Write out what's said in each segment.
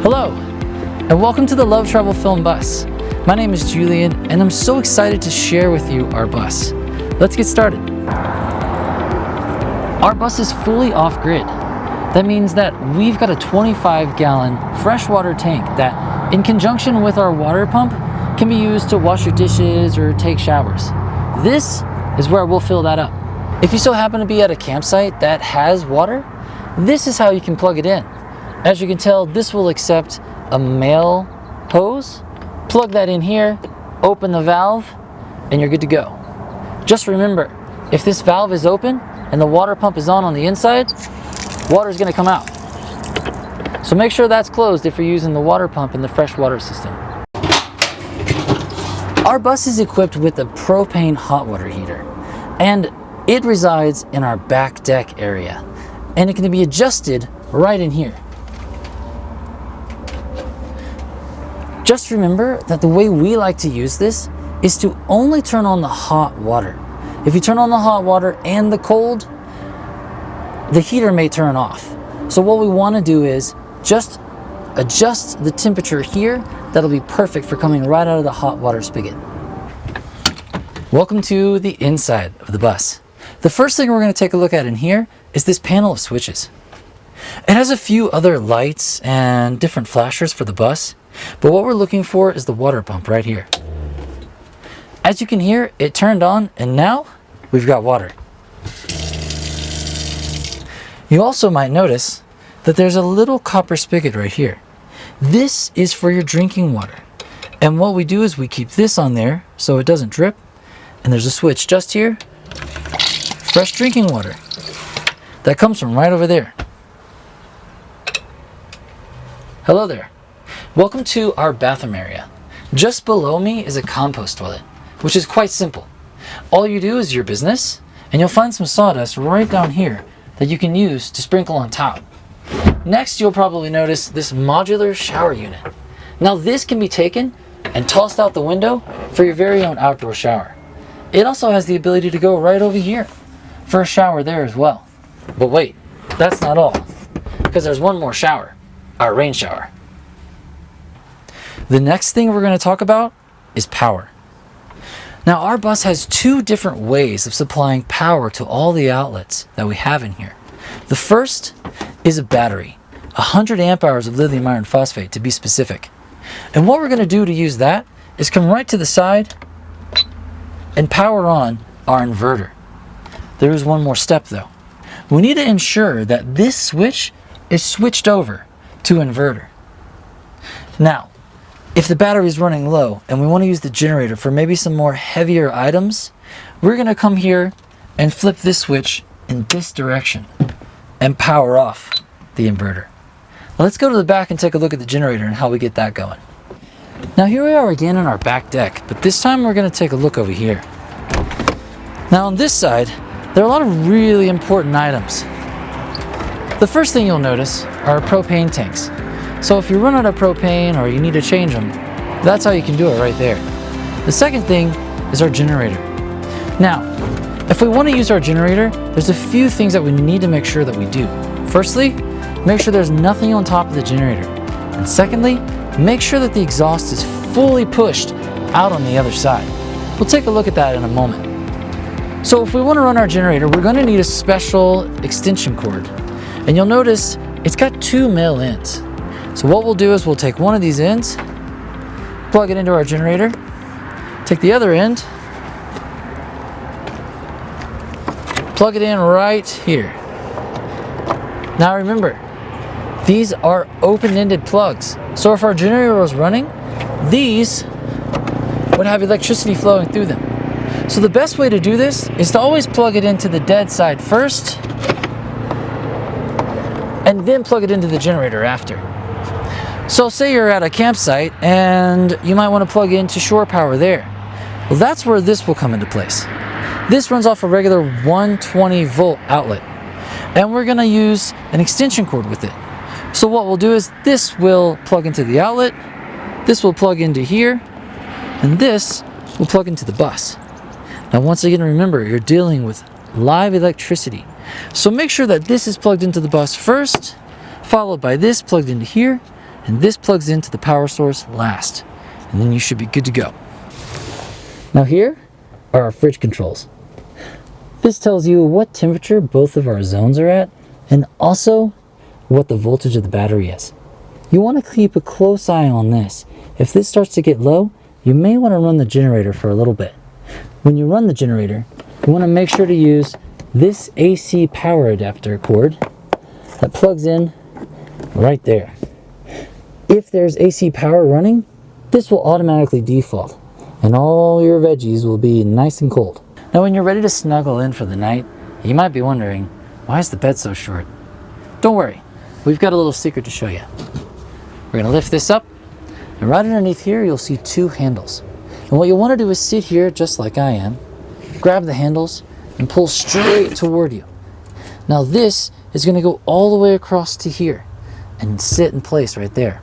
Hello, and welcome to the LoveTravelFilm Bus. My name is Julian, and I'm so excited to share with you our bus. Let's get started. Our bus is fully off-grid. That means that we've got a 25-gallon freshwater tank that, in conjunction with our water pump, can be used to wash your dishes or take showers. This is where we'll fill that up. If you so happen to be at a campsite that has water, this is how you can plug it in. As you can tell, this will accept a male hose. Plug that in here, open the valve, and you're good to go. Just remember, if this valve is open and the water pump is on the inside, water is going to come out. So make sure that's closed if you're using the water pump in the freshwater system. Our bus is equipped with a propane hot water heater, and it resides in our back deck area, and it can be adjusted right in here. Just remember that the way we like to use this is to only turn on the hot water. If you turn on the hot water and the cold, the heater may turn off. So what we want to do is just adjust the temperature here. That'll be perfect for coming right out of the hot water spigot. Welcome to the inside of the bus. The first thing we're going to take a look at in here is this panel of switches. It has a few other lights and different flashers for the bus, but what we're looking for is the water pump right here. As you can hear, it turned on, and now we've got water. You also might notice that there's a little copper spigot right here. This is for your drinking water. And what we do is we keep this on there so it doesn't drip, and there's a switch just here. Fresh drinking water. That comes from right over there. Hello there. Welcome to our bathroom area. Just below me is a compost toilet, which is quite simple. All you do is your business, and you'll find some sawdust right down here that you can use to sprinkle on top. Next, you'll probably notice this modular shower unit. Now this can be taken and tossed out the window for your very own outdoor shower. It also has the ability to go right over here for a shower there as well. But wait, that's not all, because there's one more shower, our rain shower. The next thing we're going to talk about is power. Now our bus has two different ways of supplying power to all the outlets that we have in here. The first is a battery, 100 amp hours of lithium iron phosphate to be specific. And what we're going to do to use that is come right to the side and power on our inverter. There is one more step though. We need to ensure that this switch is switched over to inverter. Now, if the battery is running low and we want to use the generator for maybe some more heavier items, we're going to come here and flip this switch in this direction and power off the inverter. Now let's go to the back and take a look at the generator and how we get that going. Now here we are again on our back deck, but this time we're going to take a look over here. Now on this side, there are a lot of really important items. The first thing you'll notice are propane tanks. So if you run out of propane or you need to change them, that's how you can do it right there. The second thing is our generator. Now, if we want to use our generator, there's a few things that we need to make sure that we do. Firstly, make sure there's nothing on top of the generator. And secondly, make sure that the exhaust is fully pushed out on the other side. We'll take a look at that in a moment. So if we want to run our generator, we're going to need a special extension cord. And you'll notice it's got two male ends. So what we'll do is we'll take one of these ends, plug it into our generator, take the other end, plug it in right here. Now remember, these are open-ended plugs. So if our generator was running, these would have electricity flowing through them. So the best way to do this is to always plug it into the dead side first, and then plug it into the generator after. So say you're at a campsite and you might want to plug into shore power there. Well, that's where this will come into place. This runs off a regular 120 volt outlet, and we're going to use an extension cord with it. So what we'll do is this will plug into the outlet, this will plug into here, and this will plug into the bus. Now once again, remember, you're dealing with live electricity. So make sure that this is plugged into the bus first, followed by this plugged into here, and this plugs into the power source last, and then you should be good to go. Now here are our fridge controls. This tells you what temperature both of our zones are at, and also what the voltage of the battery is. You want to keep a close eye on this. If this starts to get low, you may want to run the generator for a little bit. When you run the generator, you want to make sure to use this AC power adapter cord that plugs in right there. If there's AC power running, this will automatically default, and all your veggies will be nice and cold. Now when you're ready to snuggle in for the night, you might be wondering, why is the bed so short? Don't worry, we've got a little secret to show you. We're going to lift this up, and right underneath here you'll see two handles. And what you'll want to do is sit here just like I am, grab the handles, and pull straight toward you. Now this is going to go all the way across to here and sit in place right there.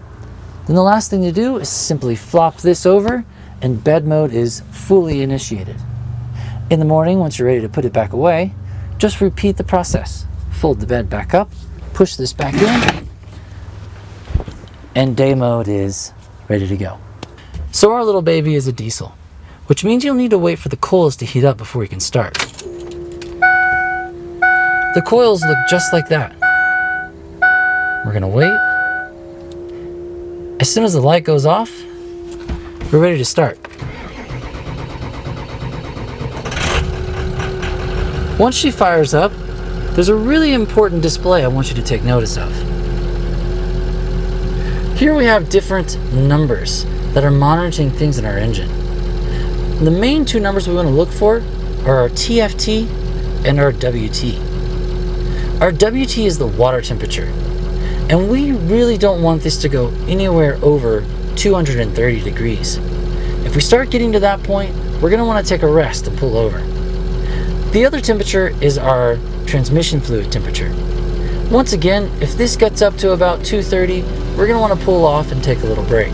Then the last thing to do is simply flop this over, and bed mode is fully initiated. In the morning, once you're ready to put it back away, just repeat the process. Fold the bed back up, push this back in, and day mode is ready to go. So our little baby is a diesel, which means you'll need to wait for the coils to heat up before you can start. The coils look just like that. We're gonna wait. As soon as the light goes off, we're ready to start. Once she fires up, there's a really important display I want you to take notice of. Here we have different numbers that are monitoring things in our engine. The main two numbers we want to look for are our TFT and our WT. Our WT is the water temperature, and we really don't want this to go anywhere over 230 degrees. If we start getting to that point, we're going to want to take a rest and pull over. The other temperature is our transmission fluid temperature. Once again, if this gets up to about 230, we're going to want to pull off and take a little break.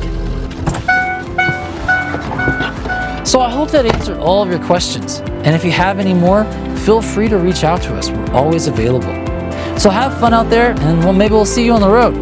So I hope that answered all of your questions. And if you have any more, feel free to reach out to us. We're always available. So have fun out there, and maybe we'll see you on the road.